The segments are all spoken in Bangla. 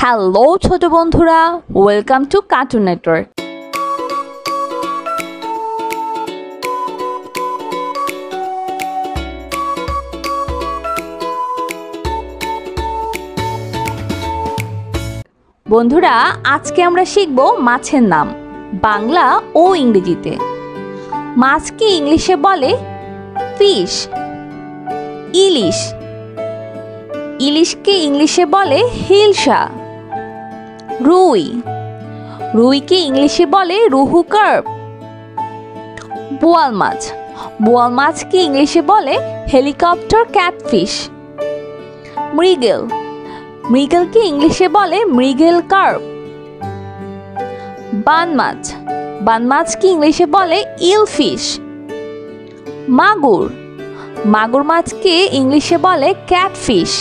হ্যালো ছোট বন্ধুরা, ওয়েলকাম টু কার্টুন নেটওয়ার্ক। বন্ধুরা, আজকে আমরা শিখব মাছের নাম বাংলা ও ইংরেজিতে। মাছকে ইংলিশে বলে ফিশ, ইলিশ। ইলিশকে ইংলিশে বলে হিলসা। রুই, রুইকে ইংলিশে বলে রুহু কার্প। বোয়াল মাছ, বোয়াল মাছকে ইংলিশে বলে হেলিকপ্টার ক্যাটফিশ। মৃগেল, মৃগেলকে ইংলিশে বলে মৃগেল কার্প। বান মাছ, বান মাছকে ইংলিশে বলে ইল ফিশ। মাগুর, মাগুর মাছকে ইংলিশে বলে ক্যাটফিশ।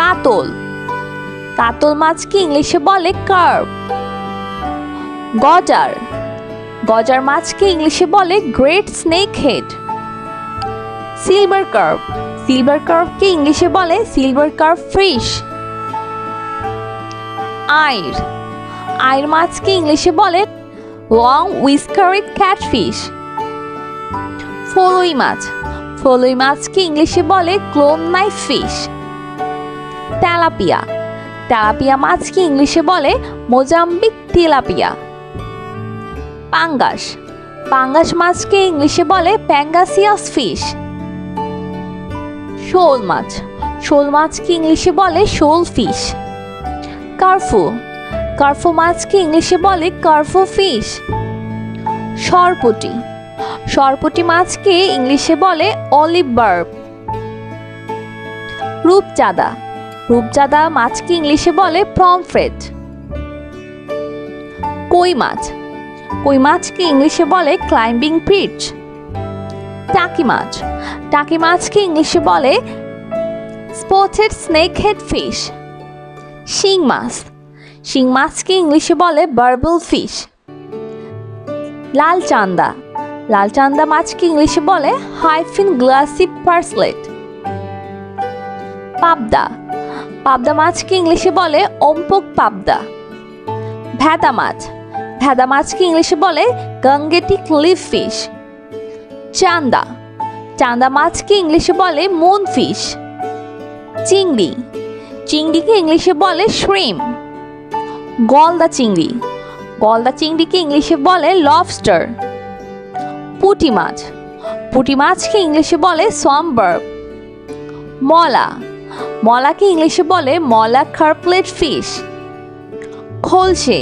কাতল, কাতল মাছকে ইংলিশে বলে কার্প। গজার, গজার মাছকে ইংলিশে বলে great snake head. Silver carp, silver কার্পকে ইংলিশে বলে সিলভার কার্প ফিশ। আইর, আইর মাছকে ইংলিশে বলে লং হুইস্কারেড ক্যাটফিশ। ফলুই মাছ, ফলুই মাছকে ইংলিশে বলে clone knife fish. Tilapia, tilapia মাছকে ইংলিশে বলে মোজাম্বিক তেলাপিয়া। পাঙ্গাস, পাঙ্গাস মাছকে ইংলিশে বলে প্যাঙ্গাসিয়াস ফিশ। শোল মাছ, শোল মাছকে ইংলিশে বলে শোল ফিশ। কার্ফু, কার্ফু মাছকে ইংলিশে বলে কার্ফু ফিশ। সরপুটি, সরপুটি মাছকে ইংলিশে বলে অলিভ বার্ব। রূপচাঁদা, রূপচাঁদা মাছকে ইংলিশে বলে পমফ্রেট। কই মাছ, কই মাছকে ইংলিশে বলে ক্লাইম্বিং পিচ। টাকি মাছ, টাকি মাছকে ইংলিশে বলে স্পটেড স্নেক হেড ফিশ। শিং মাছ, শিং মাছকে ইংলিশে বলে বার্বল ফিশ। লাল চান্দা, লাল চান্দা মাছকে ইংলিশে বলে হাইফিন গ্লাসি পার্সলেট। পাবদা, পাবদা মাছকে ইংলিশে বলে অম্পক পাবদা। ভেদা মাছ, ভেদা মাছকে ইংলিশে বলে গাঙ্গেটিক লিফ ফিশ। চান্দা, চান্দা মাছকে ইংলিশে বলে মুন ফিশ। চিংড়ি, চিংড়িকে ইংলিশে বলে শ্রিম। গলদা চিংড়ি, গলদা চিংড়িকে ইংলিশে বলে লবস্টার। পুঁটি মাছ, পুঁটি মাছকে ইংলিশে বলে সোয়াম্বার্ব। মলা, মলাকে ইংলিশে বলে মলা কার্পলেট ফিশ। খোলসে,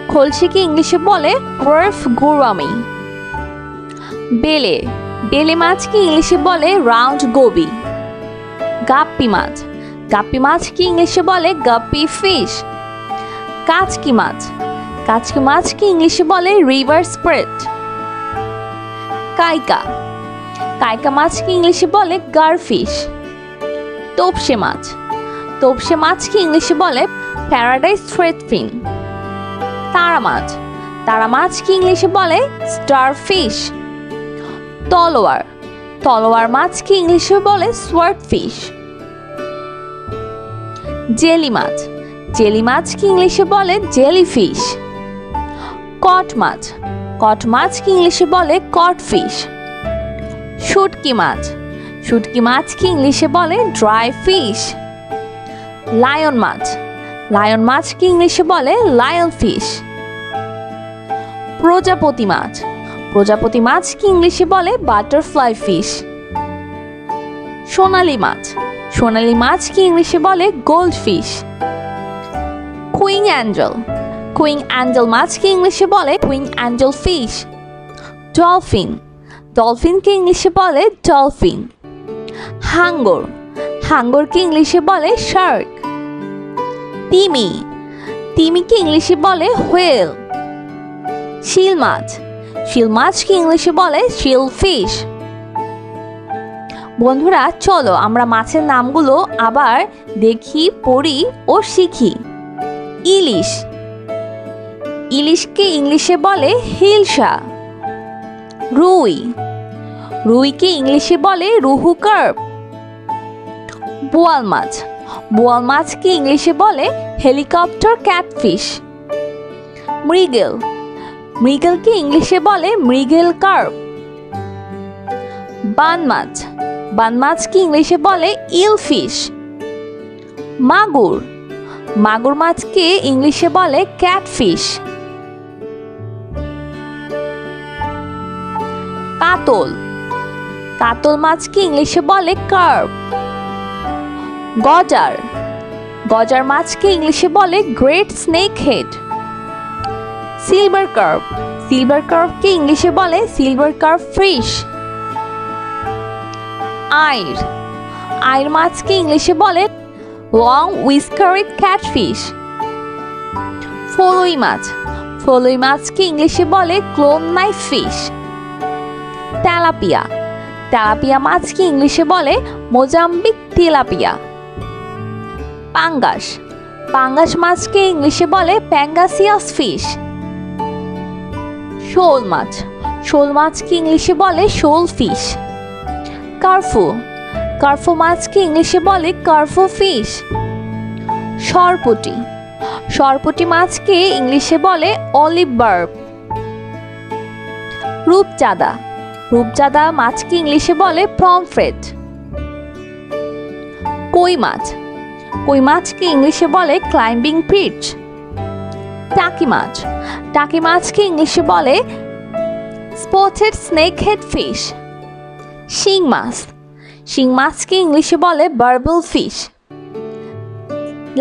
খোলসেকে ইংলিশে বলে ওয়ার্ফ গোরামি। বেলে, বেলে মাছকে ইংলিশে বলে রাউন্ড গোবি। গাপ্পি মাছ, গাপ্পি মাছকে ইংলিশে বলে গাপ্পি ফিশ। কাচকি মাছ, কাচকি মাছকে ইংলিশে বলে রিভার স্প্রেট। কাইকা, কাইকা মাছকে ইংলিশে বলে গারফিশ। তোপসে মাছ, তোপসে মাছকে ইংলিশে বলে প্যারাডাইস থ্রেডফিন। তারা মাছ, তারা মাছকে ইংলিশে বলে স্টারফিশ। তলোয়ার, তলোয়ার মাছকে ইংলিশে বলে সোয়ার্ডফিশ। জেলি মাছ, জেলি মাছকে ইংলিশে বলে জেলিফিশ। কট মাছ, কট মাছকে ইংলিশে বলে কটফিশ। শুটকি মাছ, শুটকি মাছকে ইংলিশে বলে ড্রাই ফিশ। লায়ন মাছ, লায়ন মাছকে ইংলিশে বলে লায়ন ফিশ। প্রজাপতি মাছ, প্রজাপতি মাছকে ইংলিশে বলে বাটারফ্লাই ফিশ। সোনালী মাছ, সোনালী মাছকে ইংলিশে বলে gold fish. Cooing Angel, cooing Angel মাছকে ইংলিশে বলে কুইং অ্যাঞ্জেল ফিশ। ডলফিন, ডলফিনকে ইংলিশে বলে ডলফিন। হাঙ্গর, হাঙ্গরকে ইংলিশে বলে শার্ক। তিমি, তিমিকে ইংলিশে বলে হোয়েল। শিল মাছ, শিল মাছকে ইংলিশে বলে শিল ফিশ। বন্ধুরা, চলো আমরা মাছের নামগুলো আবার দেখি, পড়ি ও শিখি। ইলিশ, ইলিশকে ইংলিশে বলে হিলসা। রুই, রুইকে ইংলিশে বলে রুহু কার্প। বোয়াল মাছ, বোয়াল মাছকে ইংলিশে বলে হেলিকপ্টার ক্যাটফিশ। মৃগেল, মৃগেলকে ইংলিশে বলে মৃগেল কার্প। বান মাছ, বান মাছকে ইংলিশে বলে ইল ফিশ। মাগুর, মাগুর মাছকে ইংলিশে বলে ক্যাটফিশ। কাতল, কাতল মাছকে ইংলিশে বলে কার্প। গজার, গজার মাছকে ইংলিশে বলে great snake head. Silver carp, silver কার্পকে ইংলিশে বলে সিলভার কার্প ফিশ। আইর, আইর মাছকে ইংলিশে বলে লং হুইস্কারেড ক্যাটফিশ। ফলুই মাছ, ফলুই মাছকে ইংলিশে বলে clone knife fish. Tilapia, tilapia মাছকে ইংলিশে বলে মোজাম্বিক তেলাপিয়া। পাঙ্গাস, পাঙ্গাস মাছকে ইংলিশে বলে প্যাঙ্গাসিয়াস ফিশ। শোল মাছ, শোল মাছকে ইংলিশে বলে শোল ফিশ। কার্ফু, কার্ফু মাছকে ইংলিশে বলে কার্ফু ফিশ। সরপুটি, সরপুটি মাছকে ইংলিশে বলে অলিভ বার্ব। রূপচাঁদা, রূপচাঁদা মাছকে ইংলিশে বলে পমফ্রেট। কই মাছ, কই মাছকে ইংলিশে বলে ক্লাইম্বিং ফিশ। টাকি মাছ, টাকি মাছকে ইংলিশে বলে স্পটেড স্নেক হেড ফিশ। শিং মাছ, শিং মাছকে ইংলিশে বলে বার্বল ফিশ।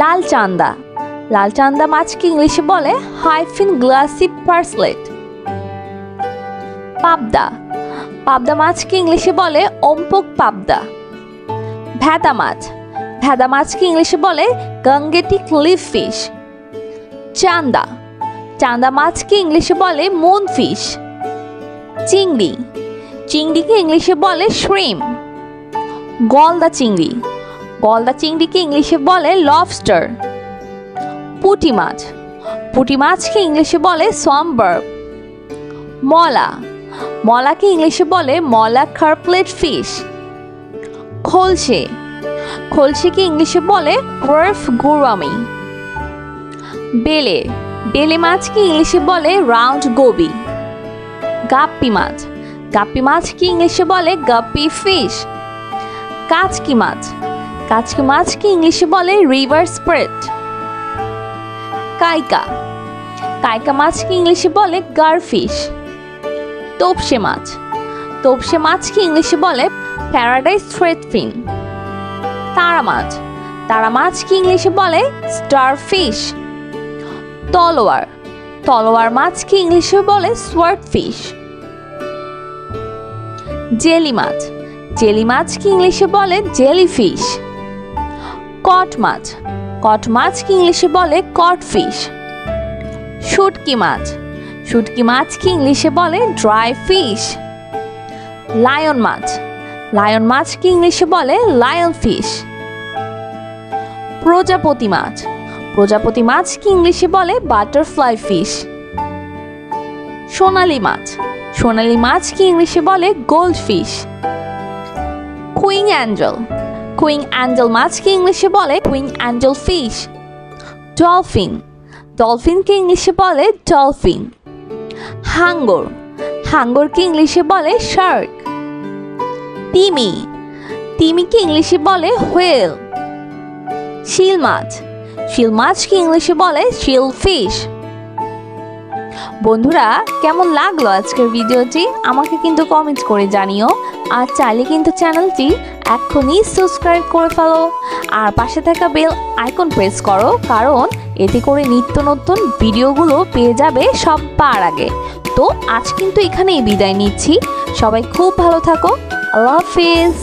লাল চান্দা, লাল চান্দা মাছকে ইংলিশে বলে হাইফিন গ্লাসি পার্সলেট। পাবদা, পাবদা মাছকে ইংলিশে বলে অম্পক পাবদা। ভেদা মাছ, ভেদা মাছকে ইংলিশে বলে গাঙ্গেটিক লিফ ফিশ। চান্দা, চান্দা মাছকে ইংলিশে বলে মুন ফিশ। চিংড়ি, চিংড়িকে ইংলিশে বলে শ্রিম্প। গলদা চিংড়ি, গলদা চিংড়িকে ইংলিশে বলে লবস্টার। পুঁটি মাছ, পুঁটি মাছকে ইংলিশে বলে সোয়াম্বার্ব। মলা, মলাকে ইংলিশে বলে মলা কার্পলেট ফিশ। খোলসে, খোলসেকে ইংলিশে বলে ওয়ার্ফ গুরামি। বেলে, বেলে মাছকে ইংলিশে বলে রাউন্ড গোবি। গাপ্পি মাছ, গাপ্পি মাছকে ইংলিশে বলে গাপ্পি ফিশ। কাচকি মাছ, কাচকি মাছকে ইংলিশে বলে রিভার স্প্রেট। কাইকা, কাইকা মাছকে ইংলিশে বলে গারফিশ। তোপসে মাছ, তোপসে মাছকে ইংলিশে বলে প্যারাডাইস থ্রেডফিন। তারা মাছ, তারা মাছকে ইংলিশে বলে স্টারফিশ। তলোয়ার, তলোয়ার মাছকে ইংলিশে বলে সোয়ার্ডফিশ। জেলি মাছ, জেলি মাছকে ইংলিশে বলে জেলিফিশ। কট মাছ, কট মাছকে ইংলিশে বলে কটফিশ। শুটকি মাছ, শুটকি মাছকে ইংলিশে বলে ড্রাই ফিশ। লায়ন মাছ, লায়ন মাছকে ইংলিশে বলে লায়ন ফিশ। প্রজাপতি মাছ, প্রজাপতি মাছকে ইংলিশে বলে বাটারফ্লাই ফিশ। সোনালী মাছ, সোনালী মাছকে ইংলিশে বলে gold fish. Cooing Angel, cooing Angel মাছকে ইংলিশে বলে কুইং অ্যাঞ্জেল ফিশ। ডলফিন, ডলফিনকে ইংলিশে বলে ডলফিন। হাঙ্গর, হাঙ্গরকে ইংলিশে বলে শার্ক। তিমি, তিমিকে ইংলিশে বলে হোয়েল। শিল মাছ, শিল মাছকে ইংলিশে বলে শিল ফিশ। বন্ধুরা, কেমন লাগলো আজকের ভিডিওটি আমাকে কিন্তু কমেন্ট করে জানিও। আর চাইলে কিন্তু চ্যানেলটি এখনই সাবস্ক্রাইব করে ফেলো আর পাশে থাকা বেল আইকন প্রেস করো, কারণ এতে করে নিত্য নতুন ভিডিওগুলো পেয়ে যাবে সবার আগে। তো আজ কিন্তু এখানেই বিদায় নিচ্ছি। সবাই খুব ভালো থাকো। আল্লাহ হাফিজ।